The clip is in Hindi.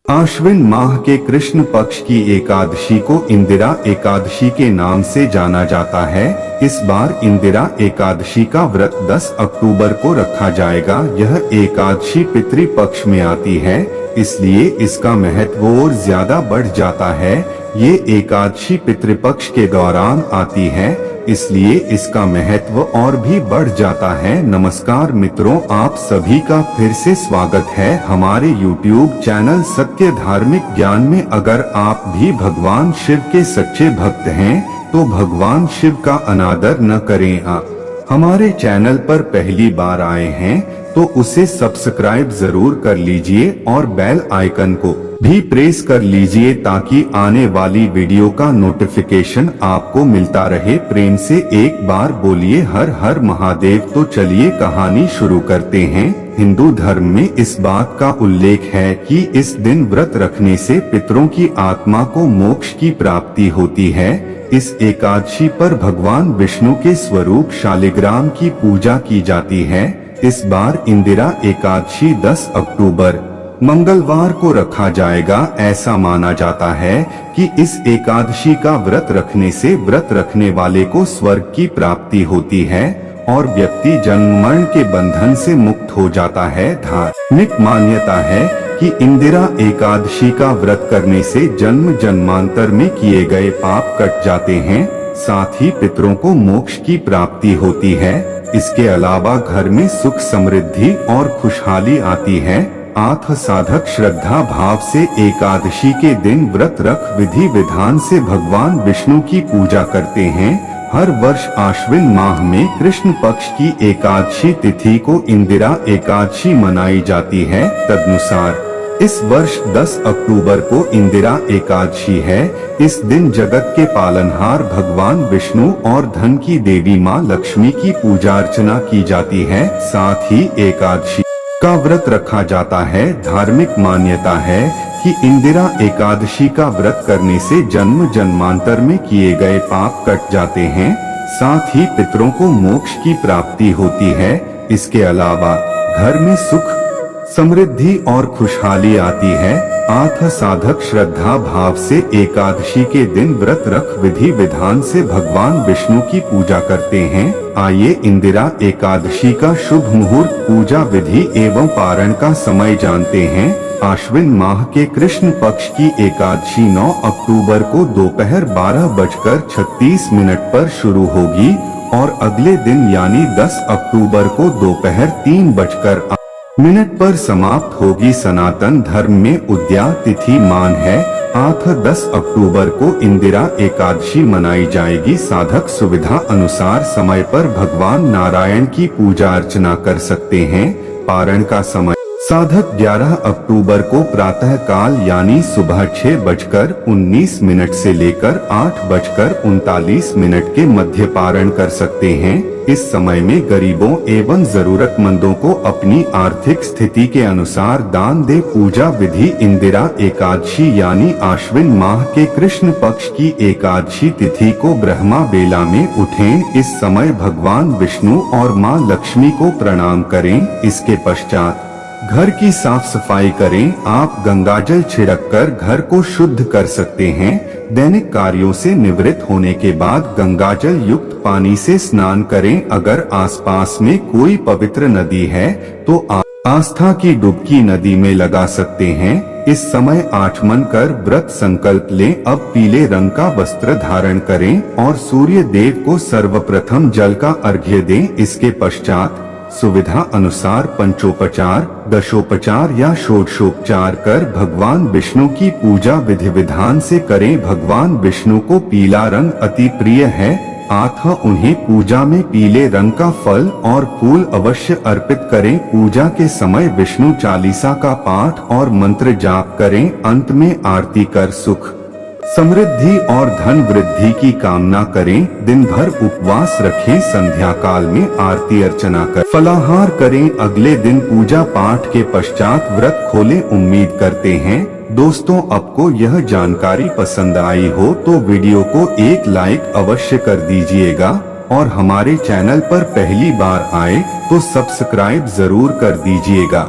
आश्विन माह के कृष्ण पक्ष की एकादशी को इंदिरा एकादशी के नाम से जाना जाता है। इस बार इंदिरा एकादशी का व्रत 10 अक्टूबर को रखा जाएगा। यह एकादशी पितृ पक्ष में आती है, इसलिए इसका महत्व और ज्यादा बढ़ जाता है। ये एकादशी पितृपक्ष के दौरान आती है, इसलिए इसका महत्व और भी बढ़ जाता है। नमस्कार मित्रों, आप सभी का फिर से स्वागत है हमारे YouTube चैनल सत्य धार्मिक ज्ञान में। अगर आप भी भगवान शिव के सच्चे भक्त हैं तो भगवान शिव का अनादर न करें। आप हमारे चैनल पर पहली बार आए हैं तो उसे सब्सक्राइब जरूर कर लीजिए और बेल आइकन को भी प्रेस कर लीजिए ताकि आने वाली वीडियो का नोटिफिकेशन आपको मिलता रहे। प्रेम से एक बार बोलिए हर हर महादेव। तो चलिए कहानी शुरू करते हैं। हिंदू धर्म में इस बात का उल्लेख है कि इस दिन व्रत रखने से पितरों की आत्मा को मोक्ष की प्राप्ति होती है। इस एकादशी पर भगवान विष्णु के स्वरूप शालिग्राम की पूजा की जाती है। इस बार इंदिरा एकादशी 10 अक्टूबर मंगलवार को रखा जाएगा। ऐसा माना जाता है कि इस एकादशी का व्रत रखने से व्रत रखने वाले को स्वर्ग की प्राप्ति होती है और व्यक्ति जन्म मरण के बंधन से मुक्त हो जाता है। धार्मिक मान्यता है कि इंदिरा एकादशी का व्रत करने से जन्म जन्मांतर में किए गए पाप कट जाते हैं, साथ ही पितरों को मोक्ष की प्राप्ति होती है। इसके अलावा घर में सुख समृद्धि और खुशहाली आती है। आत्म साधक श्रद्धा भाव से एकादशी के दिन व्रत रख विधि विधान से भगवान विष्णु की पूजा करते हैं। हर वर्ष आश्विन माह में कृष्ण पक्ष की एकादशी तिथि को इंदिरा एकादशी मनाई जाती है। तदनुसार इस वर्ष 10 अक्टूबर को इंदिरा एकादशी है। इस दिन जगत के पालनहार भगवान विष्णु और धन की देवी माँ लक्ष्मी की पूजा अर्चना की जाती है। साथ ही एकादशी का व्रत रखा जाता है। धार्मिक मान्यता है कि इंदिरा एकादशी का व्रत करने से जन्म जन्मांतर में किए गए पाप कट जाते हैं, साथ ही पितरों को मोक्ष की प्राप्ति होती है। इसके अलावा घर में सुख समृद्धि और खुशहाली आती है। आत्म साधक श्रद्धा भाव से एकादशी के दिन व्रत रख विधि विधान से भगवान विष्णु की पूजा करते हैं। आइए इंदिरा एकादशी का शुभ मुहूर्त, पूजा विधि एवं पारण का समय जानते हैं। आश्विन माह के कृष्ण पक्ष की एकादशी 9 अक्टूबर को दोपहर 12:36 पर शुरू होगी और अगले दिन यानी 10 अक्टूबर को दोपहर 3:08 पर समाप्त होगी। सनातन धर्म में उद्या तिथि मान है। 10 अक्टूबर को इंदिरा एकादशी मनाई जाएगी। साधक सुविधा अनुसार समय पर भगवान नारायण की पूजा अर्चना कर सकते हैं। पारण का समय साधक 11 अक्टूबर को प्रातः काल यानी सुबह 6:19 से लेकर 8:39 के मध्य पारण कर सकते हैं। इस समय में गरीबों एवं जरूरतमंदों को अपनी आर्थिक स्थिति के अनुसार दान दे। पूजा विधि इंदिरा एकादशी यानी आश्विन माह के कृष्ण पक्ष की एकादशी तिथि को ब्रह्मा बेला में उठें। इस समय भगवान विष्णु और माँ लक्ष्मी को प्रणाम करें। इसके पश्चात घर की साफ सफाई करें। आप गंगाजल छिड़ककर घर को शुद्ध कर सकते हैं। दैनिक कार्यों से निवृत्त होने के बाद गंगाजल युक्त पानी से स्नान करें। अगर आसपास में कोई पवित्र नदी है तो आस्था की डुबकी नदी में लगा सकते हैं। इस समय आचमन कर व्रत संकल्प लें। अब पीले रंग का वस्त्र धारण करें और सूर्य देव को सर्वप्रथम जल का अर्घ्य दें। इसके पश्चात सुविधा अनुसार पंचोपचार, दशोपचार या षोडशोपचार कर भगवान विष्णु की पूजा विधि विधान से करें। भगवान विष्णु को पीला रंग अति प्रिय है, अतः उन्हें पूजा में पीले रंग का फल और फूल अवश्य अर्पित करें। पूजा के समय विष्णु चालीसा का पाठ और मंत्र जाप करें। अंत में आरती कर सुख समृद्धि और धन वृद्धि की कामना करें। दिन भर उपवास रखें। संध्या काल में आरती अर्चना कर फलाहार करें। अगले दिन पूजा पाठ के पश्चात व्रत खोलें। उम्मीद करते हैं दोस्तों आपको यह जानकारी पसंद आई हो तो वीडियो को एक लाइक अवश्य कर दीजिएगा और हमारे चैनल पर पहली बार आए तो सब्सक्राइब जरूर कर दीजिएगा।